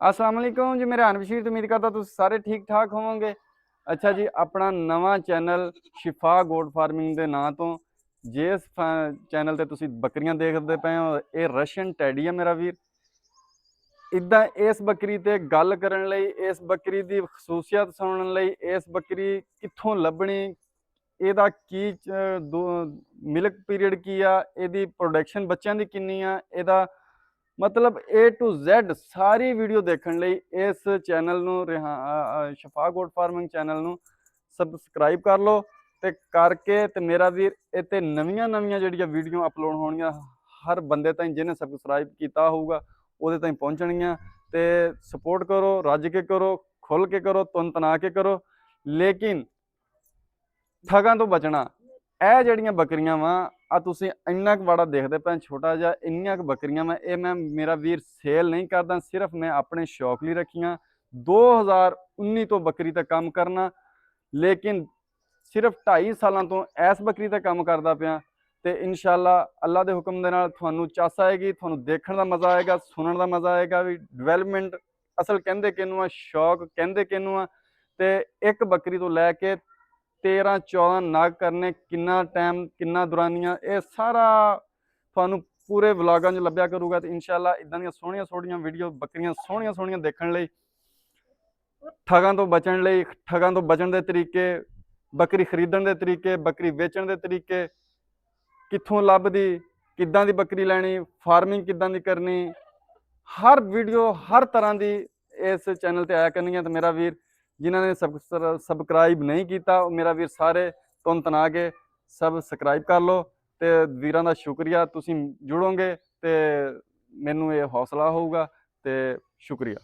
अस्सलाम वालेकुम जी मेरे अनबशीर तो उम्मीद करता तुम सारे ठीक ठाक होवोगे। अच्छा जी अपना नवा चैनल शिफा गोट फार्मिंग के नाँ तो जिस चैनल ते तुसी बकरियां देखते पे हो ये रशियन टैडी है मेरा वीर। इदा इस बकरी ते गल करन लई इस बकरी की खसूसियत सुनन लई इस बकरी कित्थों लभनी ਇਹਦਾ ਕੀ ਮਿਲਕ ਪੀਰੀਅਡ ਕੀ ਆ ਇਹਦੀ ਪ੍ਰੋਡਕਸ਼ਨ ਬੱਚਿਆਂ ਦੀ ਕਿੰਨੀ ਆ ਇਹਦਾ मतलब A to Z sorry video ਦੇਖਣ ਲਈ ਇਸ ਚੈਨਲ ਨੂੰ ਸ਼ਫਾ ਗੋਟ ਫਾਰਮਿੰਗ ਚੈਨਲ ਨੂੰ ਸਬਸਕ੍ਰਾਈਬ ਕਰ ਲਓ ਤੇ ਕਰਕੇ ਤੇ ਮੇਰਾ ਵੀਰ ਇਹ ਤੇ ਨਵੀਆਂ ਜਿਹੜੀਆਂ ਵੀਡੀਓ ਅਪਲੋਡ ਹੋਣੀਆਂ ਹਰ ਬੰਦੇ ਤਾਈਂ ਜਿਹਨੇ ਸਬਸਕ੍ਰਾਈਬ ਕੀਤਾ ਹੋਊਗਾ ਉਹਦੇ ਤਾਈਂ ਪਹੁੰਚਣਗੀਆਂ ਤੇ ਸਪੋਰਟ ਕਰੋ ਰੱਜ ਕੇ ਕਰੋ ਖੁੱਲ ਕੇ ਕਰੋ ਤੁਨ ਤਨਾ ਕੇ ਕਰੋ ਲੇਕਿਨ ਠਗਾਂ ਤੋਂ ਬਚਣਾ। ਇਹ ਜਿਹੜੀਆਂ ਬੱਕਰੀਆਂ ਵਾ ਆ ਤੁਸੀਂ ਇੰਨਾ ਕੁ ਵਾੜਾ ਦੇਖਦੇ ਪਏ ਛੋਟਾ ਜਿਹਾ ਇੰਨੀਆਂ ਕੁ ਬੱਕਰੀਆਂ ਇਹ ਮੈਂ ਮੇਰਾ ਵੀਰ ਸੇਲ ਨਹੀਂ ਕਰਦਾ ਸਿਰਫ ਮੈਂ ਆਪਣੇ ਸ਼ੌਕ ਲਈ ਰੱਖੀਆਂ 2019 ਤੋਂ ਬੱਕਰੀ ਤੇ ਕੰਮ ਕਰਨਾ ਲੇਕਿਨ ਸਿਰਫ 2.5 ਸਾਲਾਂ ਤੋਂ ਇਸ ਬੱਕਰੀ ਤੇ ਕੰਮ ਕਰਦਾ ਪਿਆ ਤੇ ਇਨਸ਼ਾਅੱਲਾ ਅੱਲਾ ਦੇ ਹੁਕਮ ਦੇ ਨਾਲ ਤੁਹਾਨੂੰ ਚਾਸ ਆਏਗੀ ਤੁਹਾਨੂੰ ਦੇਖਣ ਦਾ ਮਜ਼ਾ ਆਏਗਾ ਸੁਣਨ ਦਾ ਮਜ਼ਾ ਆਏਗਾ ਵੀ ਡਿਵੈਲਪਮੈਂਟ ਅਸਲ ਕਹਿੰਦੇ ਕਿਹਨੂੰ ਆ ਸ਼ੌਕ ਕਹਿੰਦੇ ਕਿਹਨੂੰ ਆ ਤੇ ਇੱਕ ਬੱਕਰੀ ਤੋਂ ਲੈ ਕੇ 13-14 ਨਾਗ करने किन्ना टाइम किन्ना दुरानियां ये सारा थानू पूरे व्लॉगां च लभ्या करूगा तो इंशाअल्लाह इदां दी सोहणियां वीडियो बकरियां सोहणियां देखण लई ठगां तो बचण दे तरीके बकरी खरीदण दे तरीके बकरी वेचण दे तरीके कित्थों लभदी किद्दां दी बकरी लैनी फार्मिंग किद्दां दी करनी हर वीडियो हर तरह की इस चैनल ते आया करनी है तो मेरा वीर जिन्होंने सबसक्राइब नहीं किया मेरा वीर सारे तुन तना के सबसक्राइब कर लो तो वीरां दा शुक्रिया तुसीं जुड़ोगे तो मैनू ये हौसला होगा तो शुक्रिया।